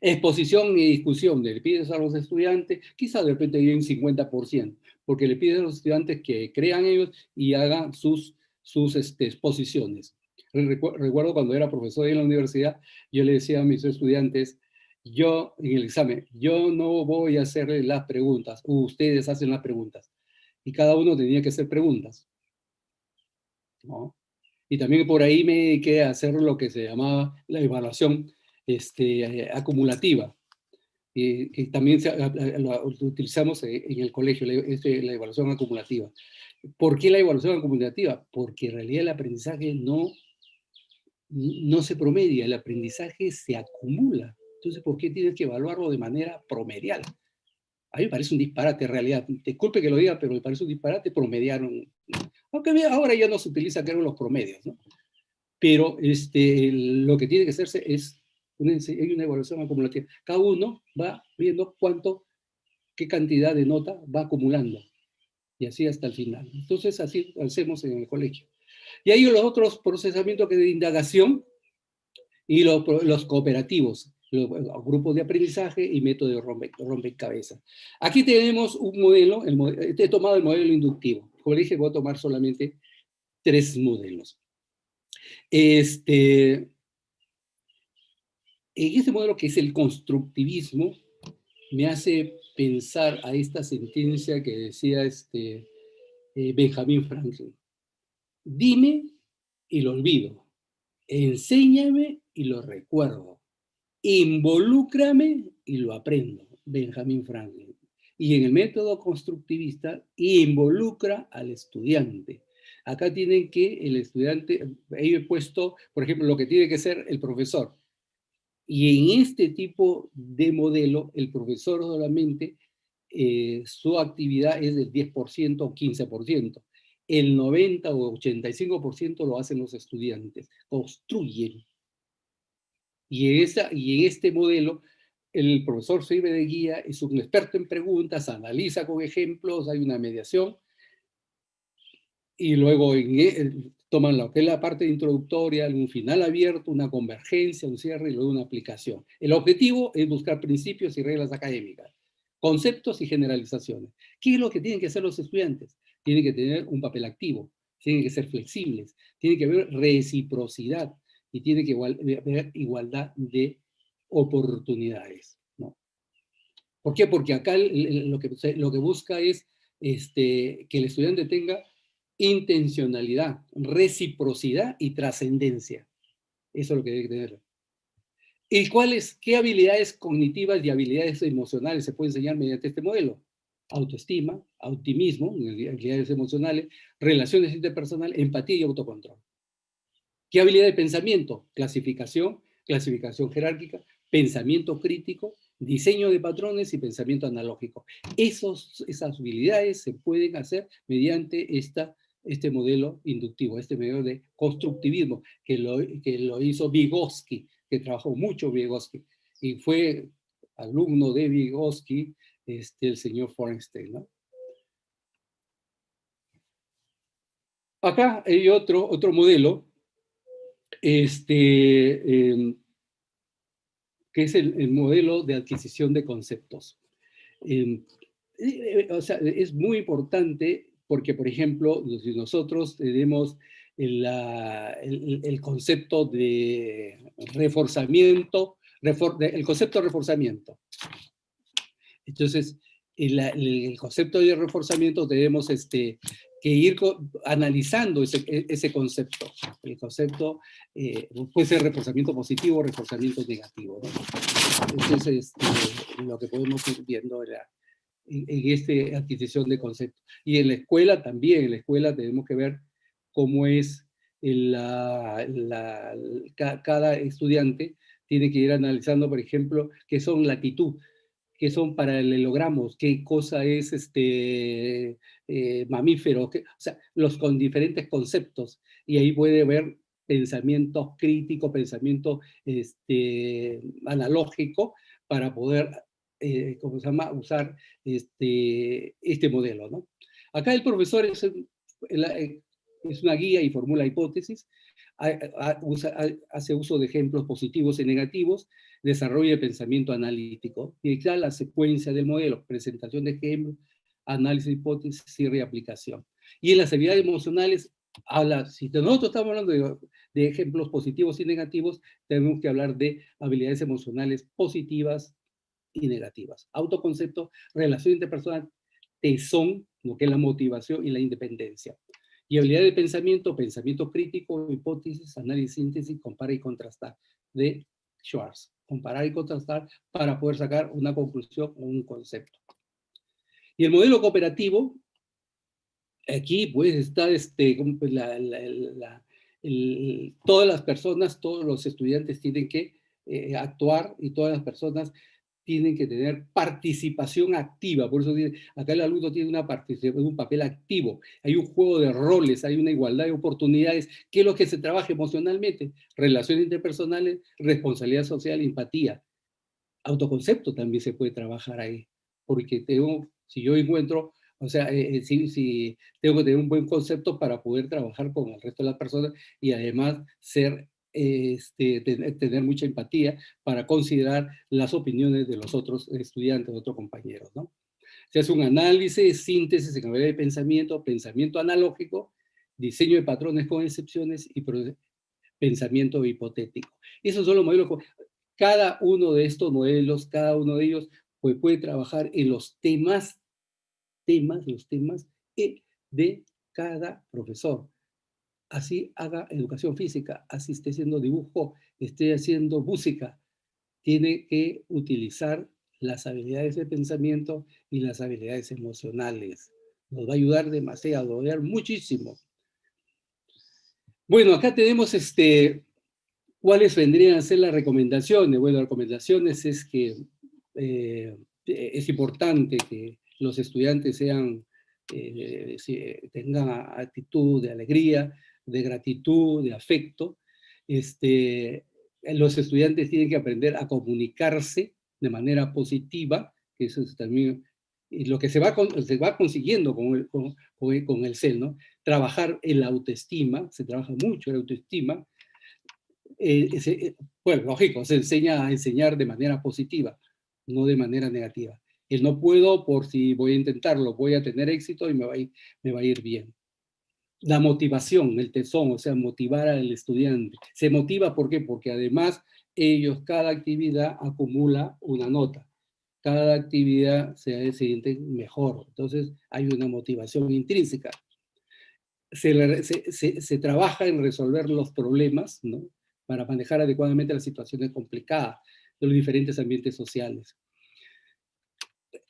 Exposición y discusión, le pides a los estudiantes, quizás de repente hay un 50%, porque le pides a los estudiantes que crean ellos y hagan sus exposiciones. Recuerdo cuando era profesor en la universidad, yo le decía a mis estudiantes, yo en el examen, yo no voy a hacerle las preguntas, ustedes hacen las preguntas. Y cada uno tenía que hacer preguntas, ¿no? Y también por ahí me dediqué a hacer lo que se llamaba la evaluación acumulativa, que también lo utilizamos en el colegio, la evaluación acumulativa. ¿Por qué la evaluación acumulativa? Porque en realidad el aprendizaje no no se promedia, el aprendizaje se acumula. Entonces, ¿por qué tienes que evaluarlo de manera promedial? A mí me parece un disparate en realidad. Disculpe que lo diga, pero me parece un disparate promediar. Aunque ahora ya no se utiliza, creo, los promedios, ¿no? Pero lo que tiene que hacerse es hay una evaluación acumulativa. Cada uno va viendo qué cantidad de nota va acumulando. Y así hasta el final. Entonces, así hacemos en el colegio. Y hay los otros procesamientos que de indagación y los cooperativos, los grupos de aprendizaje y métodos de rompecabezas. Aquí tenemos un modelo, he tomado el modelo inductivo. Como le dije, voy a tomar solamente 3 modelos. En este modelo que es el constructivismo, me hace pensar a esta sentencia que decía Benjamin Franklin. Dime y lo olvido. Enséñame y lo recuerdo. Involúcrame y lo aprendo. Benjamin Franklin. Y en el método constructivista, involucra al estudiante. Acá tienen que el estudiante, ahí he puesto, por ejemplo, lo que tiene que ser el profesor. Y en este tipo de modelo, el profesor solamente, su actividad es del 10% o 15%. El 90 o 85% lo hacen los estudiantes, construyen. Y en este modelo, el profesor sirve de guía, es un experto en preguntas, analiza con ejemplos, hay una mediación, y luego toman lo que es la parte introductoria, un final abierto, una convergencia, un cierre y luego una aplicación. El objetivo es buscar principios y reglas académicas, conceptos y generalizaciones. ¿Qué es lo que tienen que hacer los estudiantes? Tienen que tener un papel activo, tienen que ser flexibles, tiene que haber reciprocidad y tiene que haber igualdad de oportunidades, ¿no? ¿Por qué? Porque acá lo que busca es que el estudiante tenga intencionalidad, reciprocidad y trascendencia. Eso es lo que debe tener. ¿Y qué habilidades cognitivas y habilidades emocionales se puede enseñar mediante este modelo? Autoestima, optimismo, habilidades emocionales, relaciones interpersonales, empatía y autocontrol. ¿Qué habilidad de pensamiento? Clasificación jerárquica, pensamiento crítico, diseño de patrones y pensamiento analógico. Esas habilidades se pueden hacer mediante este modelo inductivo, este modelo de constructivismo, que lo hizo Vygotsky, que trabajó mucho Vygotsky, y fue alumno de Vygotsky, el señor Forenstein, ¿no? Acá hay otro modelo, que es el modelo de adquisición de conceptos. O sea, es muy importante porque, por ejemplo, si nosotros tenemos el concepto de reforzamiento, el concepto de reforzamiento. Entonces, el concepto de reforzamiento tenemos que ir analizando ese concepto. El concepto puede ser reforzamiento positivo o reforzamiento negativo, ¿no? Eso es lo que podemos ir viendo en esta adquisición de conceptos. Y en la escuela también, en la escuela tenemos que ver cómo es cada estudiante tiene que ir analizando, por ejemplo, qué son latitud, qué son paralelogramos, qué cosa es mamífero, o sea, con diferentes conceptos. Y ahí puede haber pensamiento crítico, pensamiento analógico, para poder, ¿cómo se llama?, usar este modelo, ¿no? Acá el profesor es una guía y formula hipótesis, hace uso de ejemplos positivos y negativos, desarrollo de pensamiento analítico, y está la secuencia del modelo, presentación de ejemplos, análisis de hipótesis, cierre y aplicación. Y en las habilidades emocionales, si nosotros estamos hablando de ejemplos positivos y negativos, tenemos que hablar de habilidades emocionales positivas y negativas. Autoconcepto, relación interpersonal, tesón, lo que es la motivación y la independencia. Y habilidad de pensamiento, pensamiento crítico, hipótesis, análisis, síntesis, compara y contrastar, de Schwartz. Comparar y contrastar para poder sacar una conclusión o un concepto. Y el modelo cooperativo, aquí pues está todas las personas, todos los estudiantes tienen que actuar y todas las personas tienen que tener participación activa. Por eso acá el alumno tiene un papel activo. Hay un juego de roles, hay una igualdad de oportunidades. ¿Qué es lo que se trabaja emocionalmente? Relaciones interpersonales, responsabilidad social, empatía. Autoconcepto también se puede trabajar ahí. Porque si yo encuentro, o sea, si tengo que tener un buen concepto para poder trabajar con el resto de las personas y además tener mucha empatía para considerar las opiniones de los otros estudiantes, de otros compañeros, ¿no? Se hace un análisis, síntesis en habilidad de pensamiento, pensamiento analógico, diseño de patrones con excepciones y pensamiento hipotético. Esos son los modelos. Cada uno de estos modelos, cada uno de ellos, pues puede trabajar en los temas de cada profesor. Así haga educación física, así esté haciendo dibujo, esté haciendo música, tiene que utilizar las habilidades de pensamiento y las habilidades emocionales. Nos va a ayudar demasiado, va a ayudar muchísimo. Bueno, acá tenemos ¿cuáles vendrían a ser las recomendaciones? Bueno, las recomendaciones es que es importante que los estudiantes tengan actitud de alegría, de gratitud, de afecto. Los estudiantes tienen que aprender a comunicarse de manera positiva, que eso es también y lo que se va consiguiendo con el CEL, ¿no? Trabajar en la autoestima, se trabaja mucho en la autoestima, bueno, lógico, se enseña a enseñar de manera positiva, no de manera negativa. El no puedo por si voy a intentarlo, voy a tener éxito y me va a ir bien. La motivación, el tesón, o sea, motivar al estudiante. Se motiva, ¿por qué? Porque además cada actividad acumula una nota. Cada actividad se sienten mejor. Entonces, hay una motivación intrínseca. Se trabaja en resolver los problemas, ¿no? Para manejar adecuadamente las situaciones complicadas de los diferentes ambientes sociales.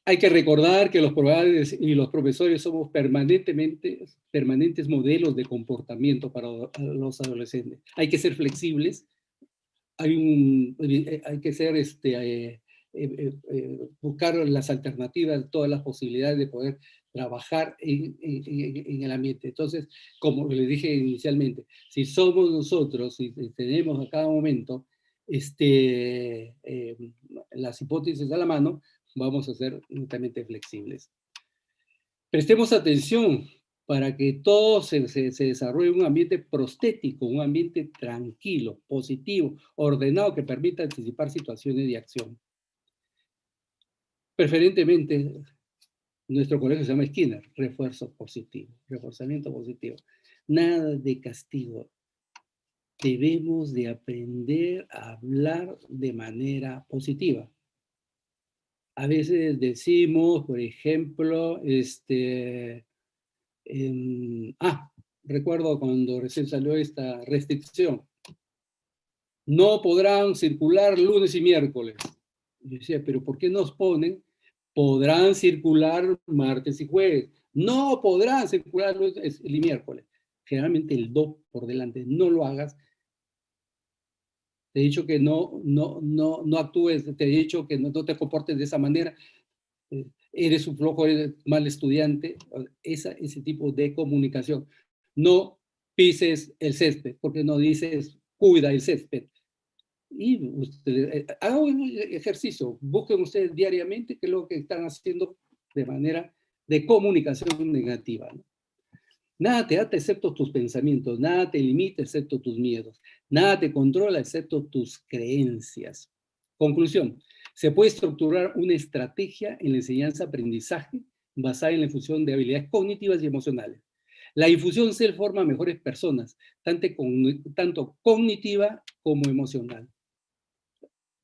Hay que recordar que los profesores y los profesores somos permanentes modelos de comportamiento para los adolescentes. Hay que ser flexibles, hay que ser, buscar las alternativas, todas las posibilidades de poder trabajar en el ambiente. Entonces, como les dije inicialmente, si somos nosotros, si tenemos a cada momento las hipótesis a la mano, vamos a ser netamente flexibles. Prestemos atención para que todo se desarrolle en un ambiente prostético, un ambiente tranquilo, positivo, ordenado, que permita anticipar situaciones de acción. Preferentemente, nuestro colegio se llama Skinner, refuerzo positivo, reforzamiento positivo. Nada de castigo. Debemos de aprender a hablar de manera positiva. A veces decimos, por ejemplo, recuerdo cuando recién salió esta restricción. No podrán circular lunes y miércoles. Yo decía, pero ¿por qué nos ponen? Podrán circular martes y jueves. No podrán circular lunes y miércoles. Generalmente el do por delante. No lo hagas. Te he dicho que no actúes. Te he dicho que no te comportes de esa manera. Eres un flojo, eres mal estudiante. Ese tipo de comunicación. No pises el césped, porque no dices cuida el césped. Y ustedes hagan un ejercicio, busquen ustedes diariamente qué es lo que están haciendo de manera de comunicación negativa, ¿no? Nada te ata excepto tus pensamientos, nada te limita excepto tus miedos, nada te controla excepto tus creencias. Conclusión, se puede estructurar una estrategia en la enseñanza-aprendizaje basada en la infusión de habilidades cognitivas y emocionales. La infusión se forma mejores personas, tanto cognitiva como emocional.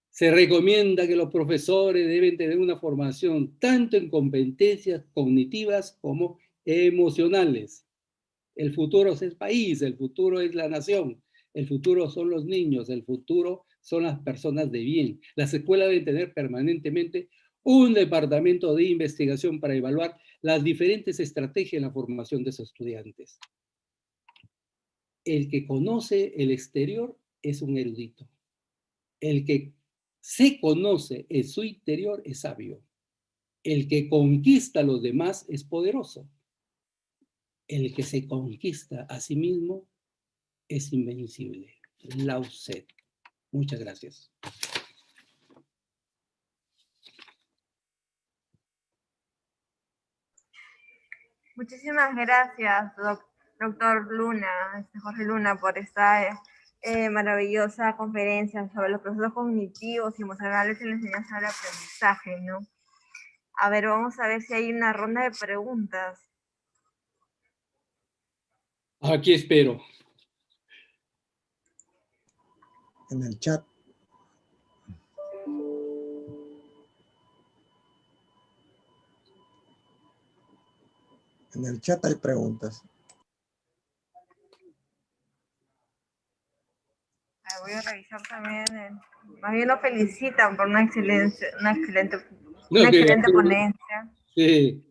Se recomienda que los profesores deben tener una formación tanto en competencias cognitivas como emocionales. El futuro es el país, el futuro es la nación, el futuro son los niños, el futuro son las personas de bien. Las escuelas deben tener permanentemente un departamento de investigación para evaluar las diferentes estrategias en la formación de sus estudiantes. el que conoce el exterior es un erudito. El que se conoce en su interior es sabio. El que conquista a los demás es poderoso. El que se conquista a sí mismo es invencible. Lao Tse. Muchas gracias. Muchísimas gracias, doctor Luna, Jorge Luna, por esta maravillosa conferencia sobre los procesos cognitivos y emocionales en la enseñanza del aprendizaje, ¿no? A ver, vamos a ver si hay una ronda de preguntas. Aquí espero. En el chat. En el chat hay preguntas. Voy a revisar también. Más bien nos felicitan por una excelente ponencia. Sí.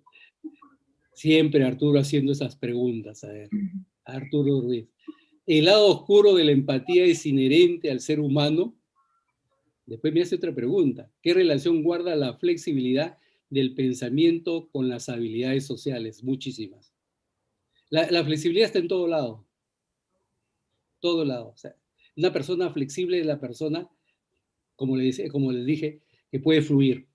Siempre Arturo haciendo esas preguntas. A ver, Arturo Ruiz. ¿El lado oscuro de la empatía es inherente al ser humano? Después me hace otra pregunta. ¿Qué relación guarda la flexibilidad del pensamiento con las habilidades sociales? Muchísimas. La flexibilidad está en todo lado. Todo lado. O sea, una persona flexible es la persona, como les dije, que puede fluir,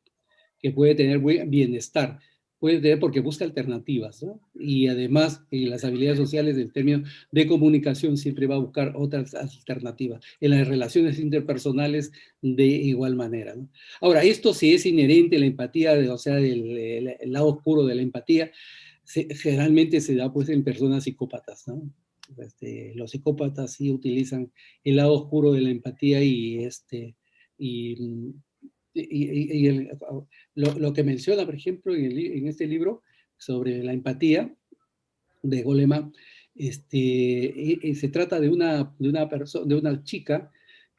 que puede tener buen bienestar, puede tener porque busca alternativas, ¿no? Y además, en las habilidades sociales, en términos de comunicación, siempre va a buscar otras alternativas. En las relaciones interpersonales, de igual manera, ¿no? Ahora, esto sí es inherente a la empatía, o sea, el lado oscuro de la empatía, generalmente se da pues en personas psicópatas, ¿no? Los psicópatas sí utilizan el lado oscuro de la empatía y lo que menciona, por ejemplo, en este libro sobre la empatía de Goleman, se trata de una chica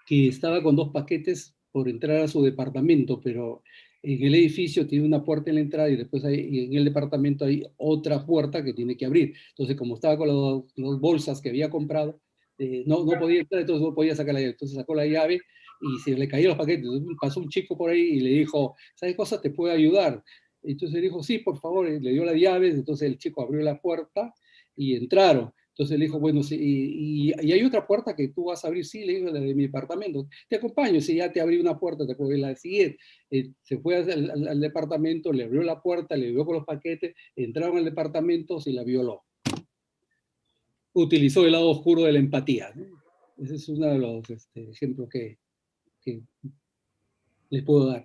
que estaba con 2 paquetes por entrar a su departamento, pero en el edificio tiene una puerta en la entrada y después y en el departamento hay otra puerta que tiene que abrir. Entonces, como estaba con las bolsas que había comprado, no podía entrar, entonces no podía sacar la llave. Entonces sacó la llave y se le caían los paquetes. Entonces pasó un chico por ahí y le dijo, ¿sabes cosa? ¿Te puedo ayudar? Entonces dijo, sí, por favor, y le dio las llaves. Entonces el chico abrió la puerta y entraron. Entonces le dijo, bueno, sí, y hay otra puerta que tú vas a abrir, sí, le dijo, la de mi departamento. Te acompaño, si ya te abrí una puerta, te puedo abrir la siguiente. Se fue al departamento, le abrió la puerta, le dio con los paquetes, entraron al departamento, se la violó. Utilizó el lado oscuro de la empatía, ¿no? Ese es uno de los ejemplos que les puedo dar.